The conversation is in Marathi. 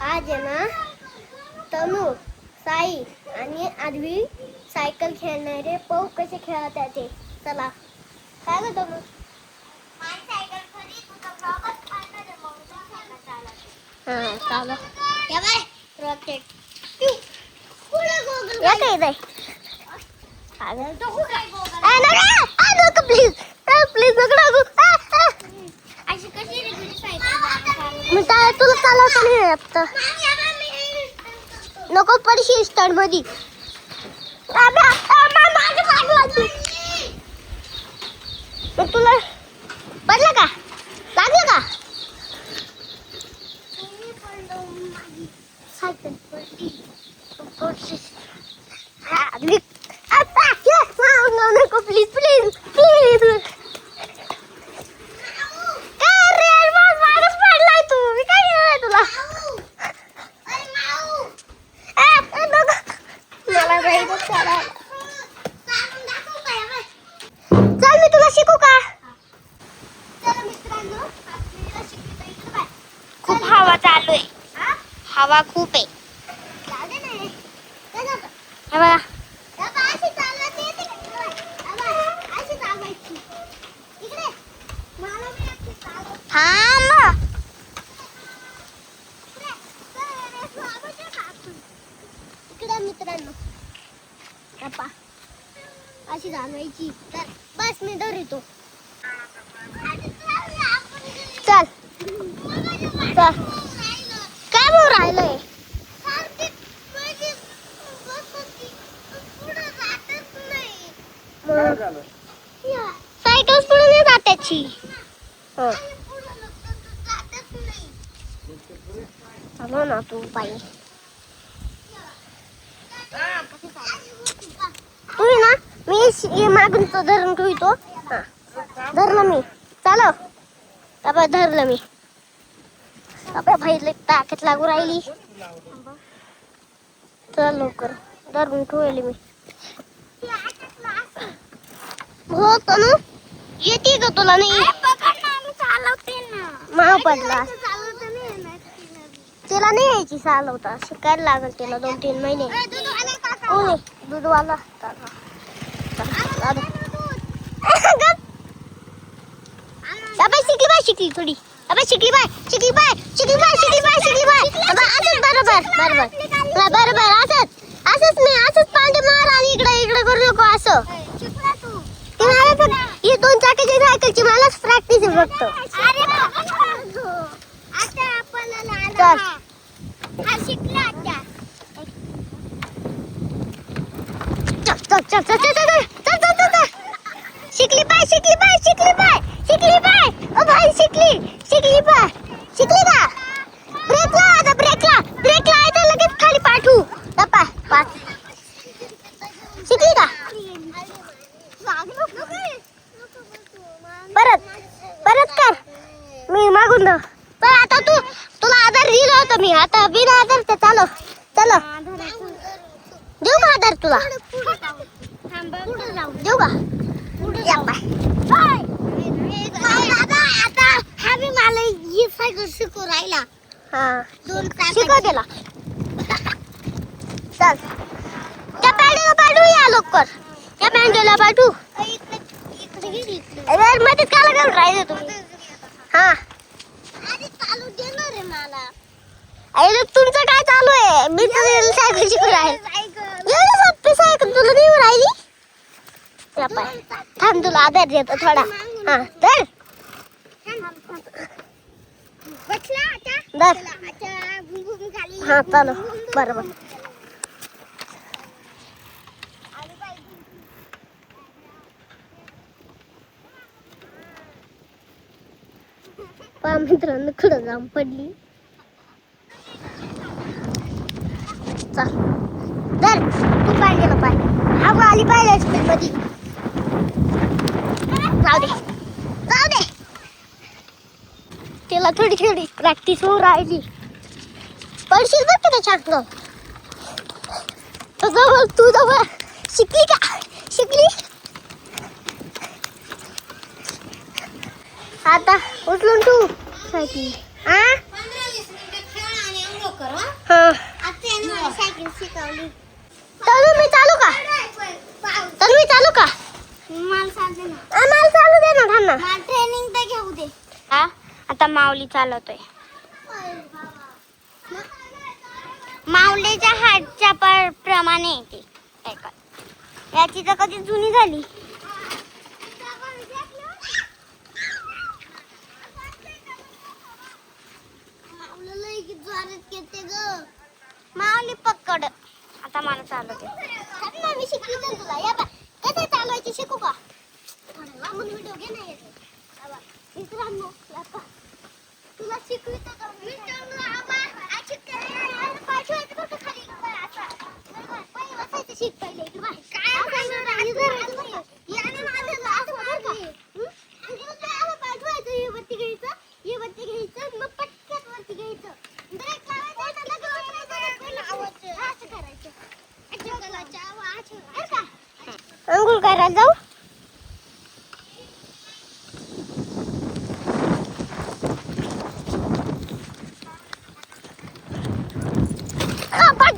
आज आहे ना तनू साई आणि आदवी सायकल खेळणारे पाहू कसे खेळत आहे ते. चला काय ग तनू हा चालू रॉकेट प्लीज तुला चालवता नाही येत नको पडशी स्टँड मध्ये तुला पडलं का लागलं का सायकल नको प्लीज प्लीज प्लीज चल मी तुला शिकू का. चला मित्रांनो खूप हवा चालू आहे. हवा खूप आहे. इकडे मित्रांनो अशी जाणवायची तर बस मी धरतो. चल चल काय बोल राहिलंय सायकल पुढे नाही जात त्याची. चालव ना तू पायी. तू ना मी मागून तो धरून ठेवतो. धरलं मी चालव आता धरलं मी आता भाई ताकद लागू राहिली. चल लवकर धरून ठेवली मी. हो तनु येते का तुला नाही माव पडला तिला नाही यायची चालवता शिकायला लागल तिला 2-3 महिने. दूध वाला शिकली थोडी शिकली बाय बरोबर असंच मी असंच पांडे मार आणि इकडे करू नको असं. ही 2 चाकाची सायकलची मलाच प्रॅक्टिस आहे फक्त. शिकली बाय ओ भाई शिकली का. ब्रेक ला लगेच खाली पाठवू पाच शिकली का परत कर मी मागून पण आता तुला आधार दिला होता मी आता बिना आधार ते चालो देऊ का आधार तुला देऊ का आता हा मी मला ही सायकल शिकू राहिला. शिकव दिला. चल त्या पॅडला पाठवू या लवकर त्या पॅन्डला पाठवू. मध्येच काला घालून राहिले तुम्ही. हा चालू देणार आहे मला. अरे तुमचं काय चालू आहे. मी तर सायकल शिकू राहिले. सोपी सायकल तुला नाही राहिली. थांब तुला आधार देतो थोडा. हा तर हा चालू बरोबर. पहा मित्रांनो कुठं जाऊन पडली. चल धर तू पाय गेला पाय अगं आली पाहिजे स्पीड मध्ये. जाऊ दे तिला थोडी प्रॅक्टिस होऊ राहिली. पडशील बघ त्या चाकलं तू जवळ शिकली का आता उचलून तू सायकल. 15-20 मिनिटं खेळ आणि अंघोळ कर. शिकवली. तनु मी चालू का? तनु मी चालू का? मला चालू दे ना थांब ना. मला ट्रेनिंग तर घेऊ दे. हा आता माऊली चालवतोय. माऊलीच्या हातच्या प्रमाणे येते सायकल. याची तर कधी जुनी झाली. माऊली पकड. आता मला चालवते. मी शिकवते तुला. या बा कसं चालवायची शिकू का? लांबून व्हिडिओ घे ना येते. मित्रांनो तुला शिकवितो का? पाठवायचं कसं खाली पहिले बसायचं शिक पहिले. पाठवायचं हे बत्ती घ्यायचं मग पटक्यात वरती घ्यायचं. ब्रेक लावायचं. अंघोळ करायला जाऊ. पाठ